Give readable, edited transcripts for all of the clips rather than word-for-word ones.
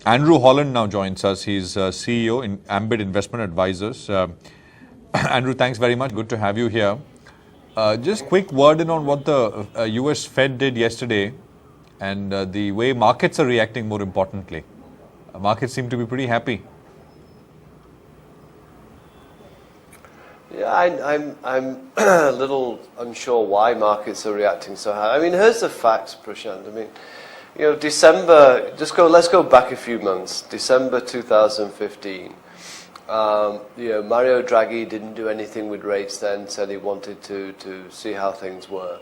Andrew Holland now joins us. He's CEO in Ambit Investment Advisors. Andrew, thanks very much. Good to have you here. Just quick word in on what the US Fed did yesterday and the way markets are reacting, more importantly. Markets seem to be pretty happy. Yeah, I'm a little unsure why markets are reacting so high. I mean, here's the facts, Prashant. I mean, December, let's go back a few months. December 2015. Mario Draghi didn't do anything with rates then, said he wanted to see how things were.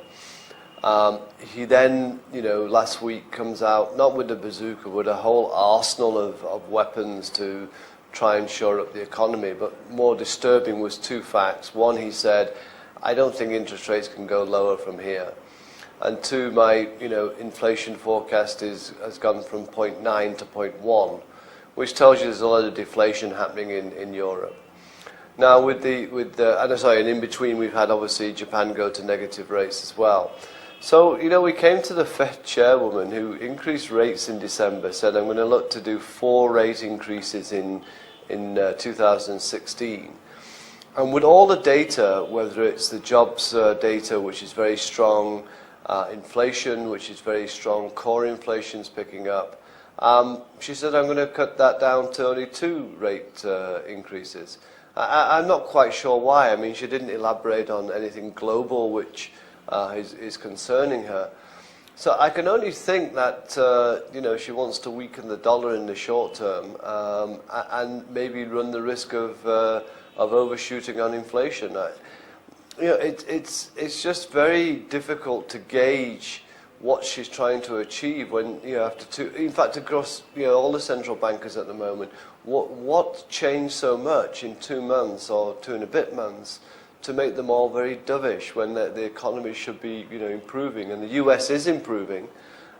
He then, last week comes out, not with a bazooka, with a whole arsenal of weapons to try and shore up the economy. But more disturbing was two facts. One, he said, I don't think interest rates can go lower from here. And two, my inflation forecast has gone from 0.9 to 0.1, which tells you there's a lot of deflation happening in Europe. Now, and in between we've had obviously Japan go to negative rates as well. So, we came to the Fed chairwoman who increased rates in December, said I'm going to look to do 4 rate increases in 2016. And with all the data, whether it's the jobs data, which is very strong, inflation, which is very strong, core inflation's picking up, she said I'm going to cut that down to only 2 rate increases. I'm not quite sure why. I mean, she didn't elaborate on anything global which is concerning her. So I can only think that she wants to weaken the dollar in the short term and maybe run the risk of overshooting on inflation. It's just very difficult to gauge what she's trying to achieve when across all the central bankers at the moment, what changed so much in 2 months or 2 and a bit months to make them all very dovish when the economy should be improving, and the US is improving,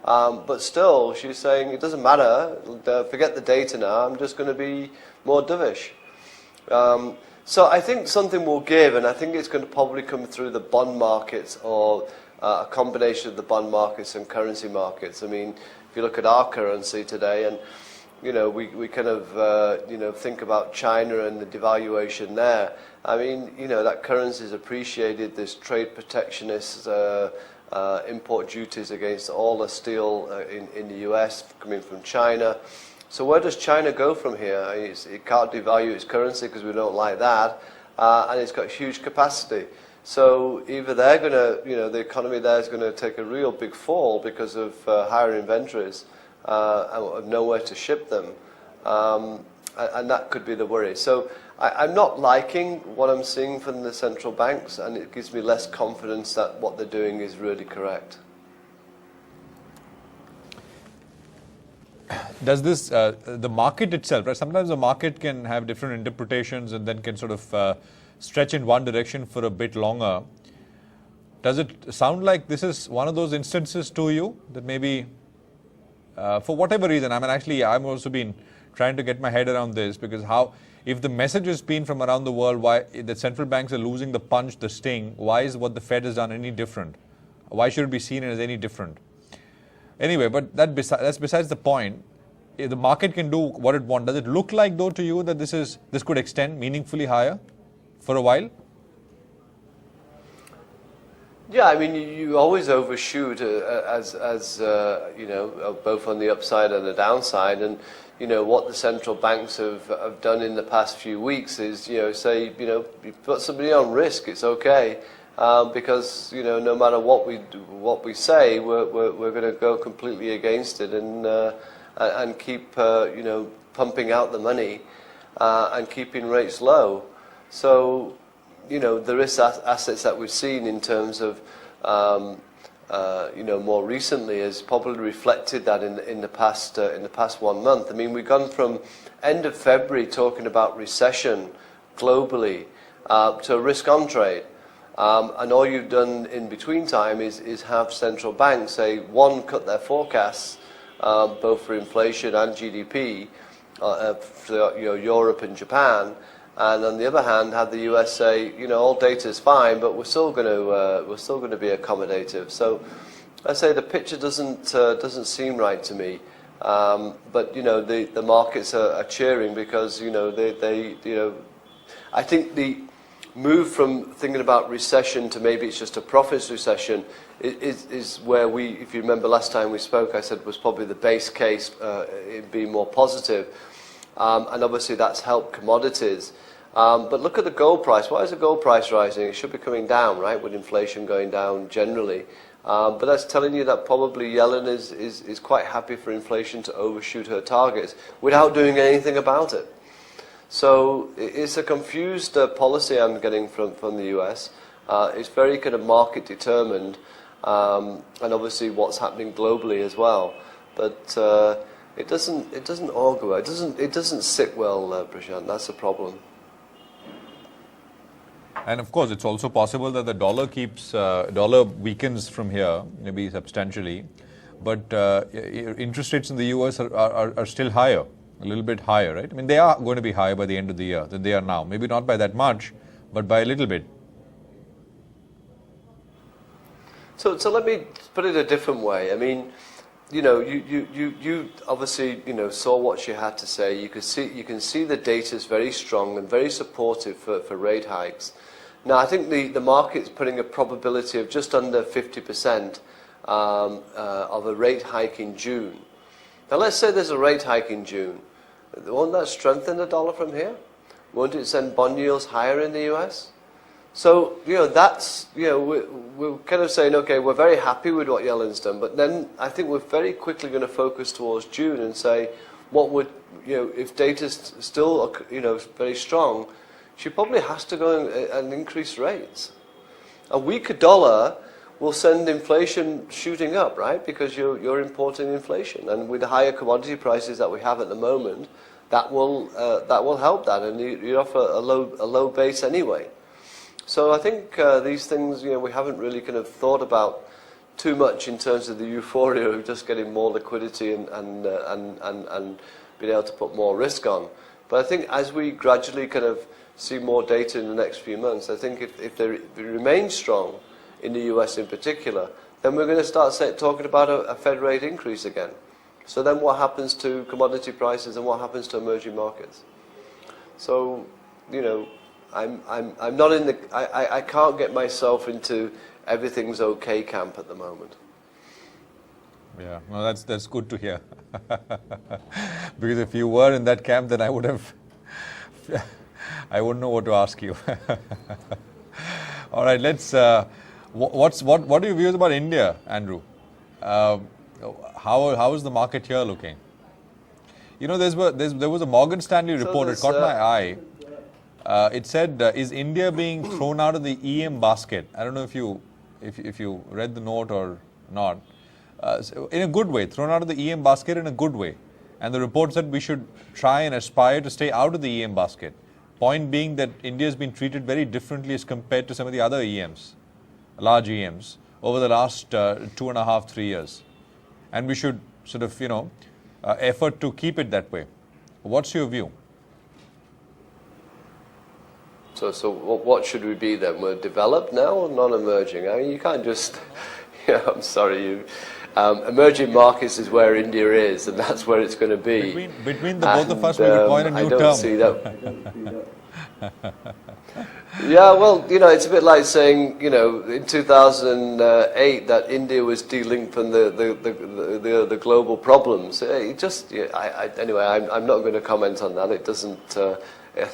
but still she's saying it doesn't matter, forget the data now, I'm just going to be more dovish. So I think something will give, and I think it's going to probably come through the bond markets or a combination of the bond markets and currency markets. I mean, if you look at our currency today, and we kind of think about China and the devaluation there. I mean, that currency is appreciated. There's trade protectionists, import duties against all the steel in the US coming from China. So where does China go from here? It can't devalue its currency because we don't like that, and it's got huge capacity. So either they're going to, the economy there is going to take a real big fall because of higher inventories and nowhere to ship them, and that could be the worry. So I'm not liking what I'm seeing from the central banks, and it gives me less confidence that what they're doing is really correct. Does this, the market itself, right? Sometimes the market can have different interpretations and then can sort of stretch in one direction for a bit longer. Does it sound like this is one of those instances to you that maybe, for whatever reason, I mean, actually, I've also been trying to get my head around this, because if the message has been from around the world why the central banks are losing the punch, the sting, why is what the Fed has done any different? Why should it be seen as any different? Anyway, but that's besides the point. If the market can do what it wants, does it look like, though, to you that this could extend meaningfully higher for a while? Yeah, I mean, you always overshoot as both on the upside and the downside. And what the central banks have done in the past few weeks is say you put somebody on risk, it's okay, because no matter what we say, we're going to go completely against it and keep pumping out the money and keeping rates low. So the risk assets that we've seen in terms of more recently has probably reflected that in the past 1 month. I mean, we've gone from end of February talking about recession globally to a risk-on trade. And all you've done in between time is have central banks say, one, cut their forecasts, both for inflation and GDP, for Europe and Japan, and on the other hand, have the US say, all data is fine, but we're still going to be accommodative. So I say the picture doesn't seem right to me. But the markets are cheering because I think the move from thinking about recession to maybe it's just a profits recession is where if you remember last time we spoke, I said was probably the base case, it being more positive. And obviously that's helped commodities. But look at the gold price. Why is the gold price rising? It should be coming down, right, with inflation going down generally. But that's telling you that probably Yellen is quite happy for inflation to overshoot her targets without doing anything about it. So it's a confused policy I'm getting from the US. It's very kind of market determined, and obviously what's happening globally as well. But it doesn't augur well. It doesn't sit well, Prashant. That's the problem. And of course, it's also possible that the dollar weakens from here, maybe substantially, but interest rates in the US are still higher, a little bit higher, right? I mean, they are going to be higher by the end of the year than they are now. Maybe not by that much, but by a little bit. So let me put it a different way. I mean, you obviously saw what she had to say. You can see the data is very strong and very supportive for rate hikes. Now I think the market's putting a probability of just under 50% of a rate hike in June. Now let's say there's a rate hike in June. Won't that strengthen the dollar from here? Won't it send bond yields higher in the US? So, that's, we're kind of saying, okay, we're very happy with what Yellen's done, but then I think we're very quickly going to focus towards June and say, what would, if data's still, very strong, she probably has to go and increase rates. A weaker dollar will send inflation shooting up, right? Because you're importing inflation, and with the higher commodity prices that we have at the moment, that will help that, and you offer a low base anyway. So I think these things, we haven't really kind of thought about too much in terms of the euphoria of just getting more liquidity and being able to put more risk on. But I think as we gradually kind of see more data in the next few months, I think if it remains strong in the US in particular, then we're going to start talking about a Fed rate increase again. So then what happens to commodity prices and what happens to emerging markets? So, I'm not in the, I can't get myself into everything's okay camp at the moment. Yeah, well, that's good to hear. Because if you were in that camp, then I wouldn't know what to ask you. All right, let's. What are your views about India, Andrew? How is the market here looking? There was a Morgan Stanley report that caught my eye. It said, "Is India being thrown out of the EM basket?" I don't know if you read the note or not. In a good way, thrown out of the EM basket in a good way. And the report said we should try and aspire to stay out of the EM basket. Point being that India has been treated very differently as compared to some of the other EMs, large EMs, over the last 2.5, 3 years. And we should sort of, effort to keep it that way. What's your view? So what should we be then? We're developed now or non-emerging? I mean, you can't just, I'm sorry, emerging markets is where India is, and that's where it's going to be. Between the both of us, we could coin a new term. I don't see that. Yeah, well, it's a bit like saying, in 2008 that India was dealing from the global problems. Anyway, I'm not going to comment on that. It doesn't.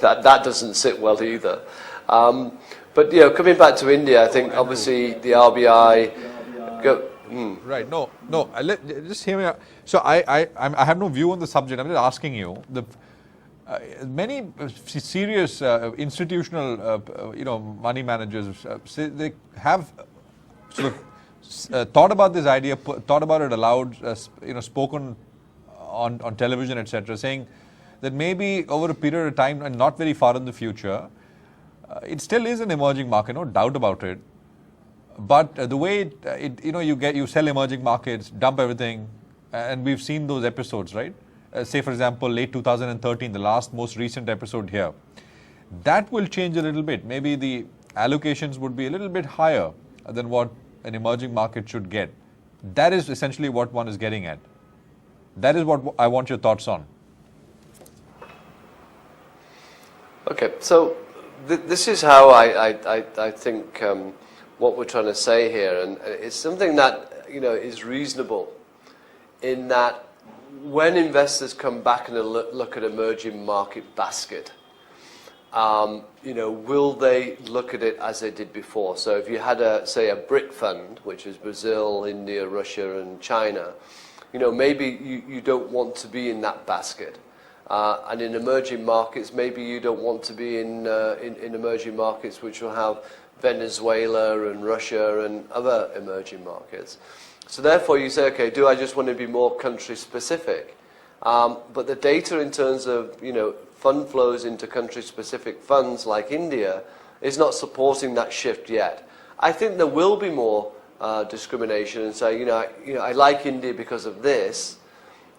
That doesn't sit well either. But coming back to India, I think obviously the RBI. Right. No. Just hear me out. So I have no view on the subject. I'm just asking you. Many serious institutional money managers say they have sort of thought about this idea, thought about it aloud, spoken on television, etc., saying that maybe over a period of time and not very far in the future, it still is an emerging market, no doubt about it. But the way you sell emerging markets, dump everything, and we've seen those episodes, right? Say, for example, late 2013, the most recent episode here. That will change a little bit. Maybe the allocations would be a little bit higher than what an emerging market should get. That is essentially what one is getting at. That is what I want your thoughts on. Okay, so this is how I think what we're trying to say here, and it's something that is reasonable, in that when investors come back and look at emerging market basket, will they look at it as they did before? So if you had say a BRIC fund, which is Brazil, India, Russia, and China, maybe you don't want to be in that basket. And in emerging markets, maybe you don't want to be in emerging markets which will have Venezuela and Russia and other emerging markets. So therefore you say, okay, do I just want to be more country specific? But the data in terms of fund flows into country specific funds like India is not supporting that shift yet. I think there will be more discrimination and say, I like India because of this,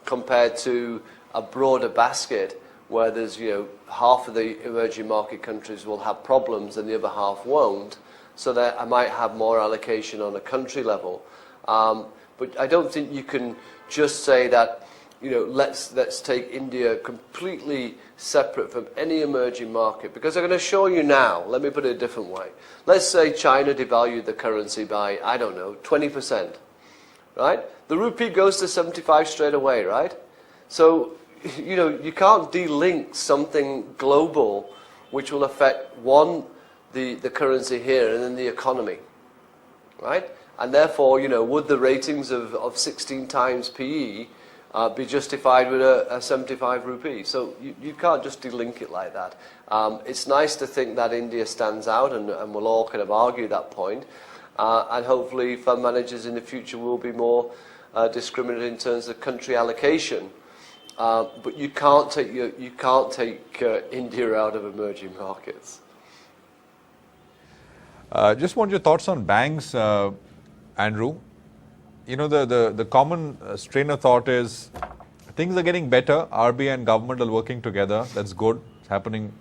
compared to a broader basket where there's half of the emerging market countries will have problems and the other half won't, so that I might have more allocation on a country level. But I don't think you can just say that let's take India completely separate from any emerging market, because I'm going to show you now. Let me put it a different way. Let's say China devalued the currency by 20%, right? The rupee goes to 75 straight away, right? So, you can't de-link something global which will affect, one, the currency here and then the economy, right? And therefore, would the ratings of 16 times PE be justified with a 75 rupee? So you can't just de-link it like that. It's nice to think that India stands out, and we'll all kind of argue that point. And hopefully fund managers in the future will be more discriminate in terms of country allocation. But you can't take India out of emerging markets. Just want your thoughts on banks, Andrew. The common strain of thought is things are getting better. RBI and government are working together. That's good. It's happening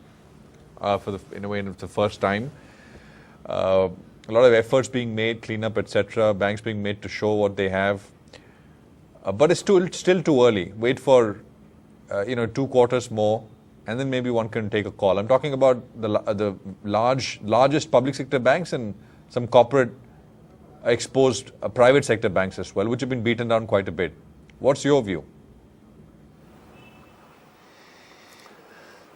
in the first time. A lot of efforts being made, cleanup, etc. Banks being made to show what they have. But it's still too early. Wait for 2 quarters more, and then maybe one can take a call. I'm talking about the largest public sector banks and some corporate exposed private sector banks as well, which have been beaten down quite a bit. What's your view?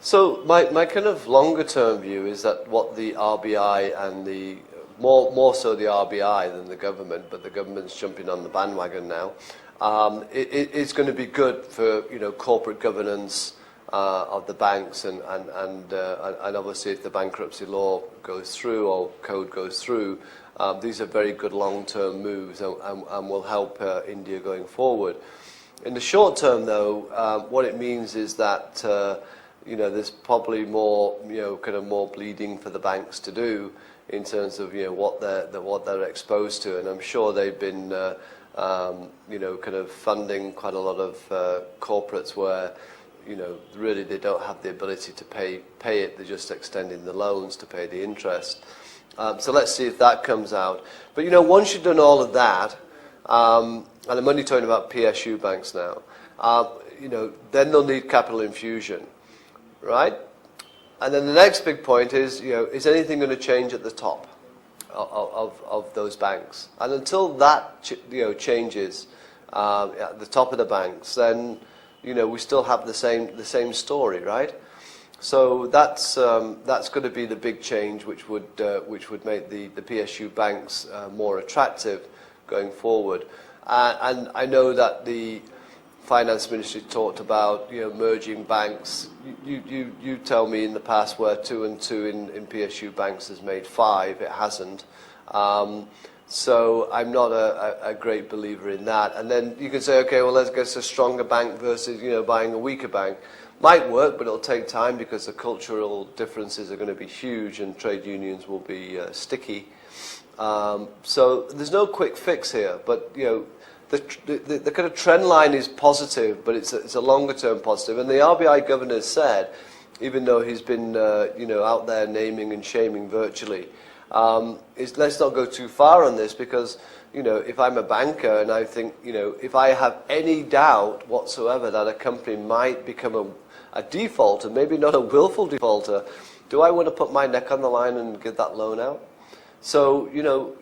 So my kind of longer term view is that what the RBI and the more so the RBI than the government, but the government's jumping on the bandwagon now. It's going to be good for corporate governance of the banks, and obviously if the bankruptcy law goes through or code goes through, these are very good long-term moves and will help India going forward. In the short term, though, what it means is that there's probably more more bleeding for the banks to do in terms of what they're exposed to, and I'm sure they've been funding quite a lot of corporates where really they don't have the ability to pay it. They're just extending the loans to pay the interest. So let's see if that comes out. But once you've done all of that, and I'm only talking about PSU banks now, then they'll need capital infusion, right? And then the next big point is is anything going to change at the top of those banks? And until that changes at the top of the banks, then we still have the same story, right? So that's going to be the big change, which would make the PSU banks more attractive going forward. And I know that the Finance Ministry talked about merging banks. You tell me in the past where 2 and 2 in PSU banks has made 5. It hasn't. So I'm not a great believer in that. And then you can say, okay, well, let's get a stronger bank versus buying a weaker bank. Might work, but it'll take time because the cultural differences are going to be huge and trade unions will be sticky. So there's no quick fix here, but the kind of trend line is positive, but it's a longer term positive. And the RBI governor said, even though he's been out there naming and shaming virtually, is let's not go too far on this, because if I'm a banker and I think if I have any doubt whatsoever that a company might become a defaulter, maybe not a willful defaulter, do I want to put my neck on the line and give that loan out? So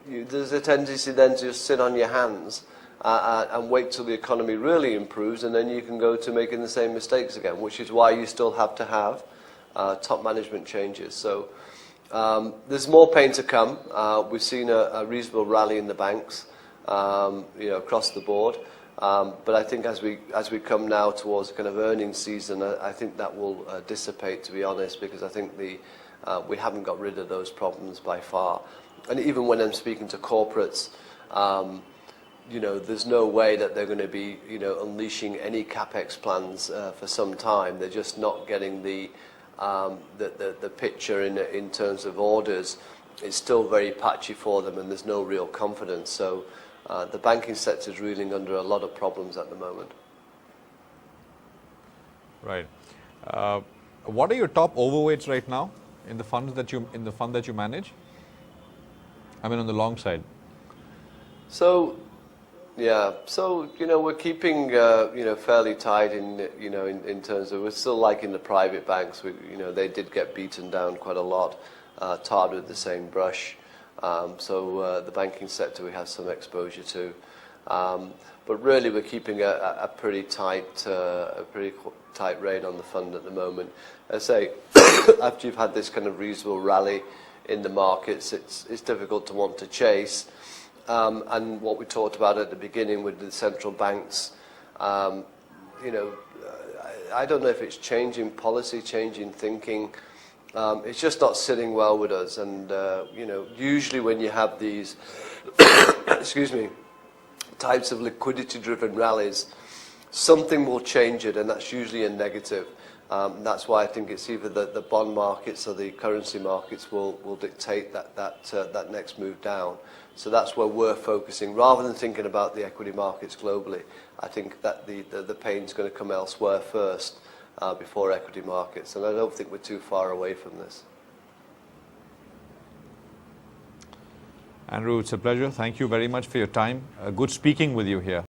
there's a tendency then to just sit on your hands and wait till the economy really improves, and then you can go to making the same mistakes again, which is why you still have to have top management changes. So there's more pain to come. We've seen a reasonable rally in the banks, across the board. But I think as we come now towards kind of earnings season, I think that will dissipate, to be honest, because I think we haven't got rid of those problems by far. And even when I'm speaking to corporates, there's no way that they're going to be, unleashing any capex plans for some time. They're just not getting the picture in terms of orders. It's still very patchy for them, and there's no real confidence. So the banking sector is reeling under a lot of problems at the moment. Right. What are your top overweights right now in the fund that you manage? I mean, on the long side. So, yeah. So we're keeping fairly tight in terms of, we're still like in the private banks. They did get beaten down quite a lot, tarred with the same brush. So the banking sector we have some exposure to, but really we're keeping a pretty tight rein on the fund at the moment. As I say, after you've had this kind of reasonable rally in the markets, it's difficult to want to chase. And what we talked about at the beginning with the central banks, I don't know if it's changing policy, changing thinking. It's just not sitting well with us. And, usually when you have these, excuse me, types of liquidity-driven rallies, something will change it, and that's usually a negative. That's why I think it's either the bond markets or the currency markets will dictate that next move down. So that's where we're focusing. Rather than thinking about the equity markets globally, I think that the pain's going to come elsewhere first before equity markets. And I don't think we're too far away from this. Andrew, it's a pleasure. Thank you very much for your time. Good speaking with you here.